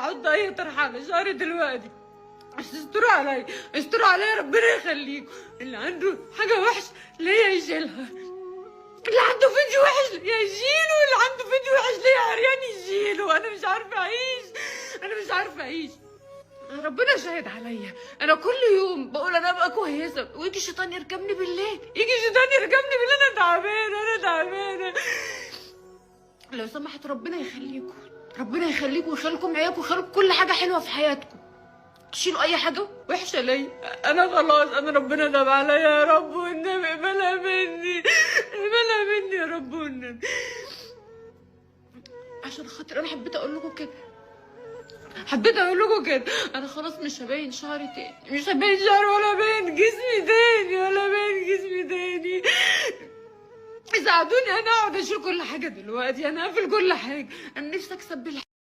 احط اي طرح على شعري دلوقتي. بس استروا عليا، استروا عليا، ربنا يخليكم. اللي عنده حاجه وحشه ليا يشيلها، اللي عنده فيديو وحش ليا يشيله، اللي عنده فيديو وحش ليا عريان يشيله. انا مش عارفه اعيش، انا مش عارفه اعيش. ربنا شاهد عليا، انا كل يوم بقول انا ابقى كويسه، ويجي الشيطان يركبني بالليل، يجي الشيطان يركبني بالليل. انا تعبانه، انا تعبانه. لو سمحت ربنا يخليكم، ربنا يخليكم ويخليكم عيالكم ويخليكم كل حاجه حلوه في حياتكم. تشيلوا اي حاجه وحشه ليا، انا خلاص، انا ربنا تاب عليا يا رب والنبي، اقبلها مني، اقبلها مني يا رب والنبي. عشان خاطر انا حبيت اقول لكم كده، حبيت اقول لكم كده. انا خلاص مش هبين شعري تاني، مش هبين شعري ولا باين جسمي تاني، ولا باين جسمي تاني. ساعدوني انا اقعد اشيل كل حاجه دلوقتي، انا اقفل كل حاجه. انا نفسي اكسب بالحاجة.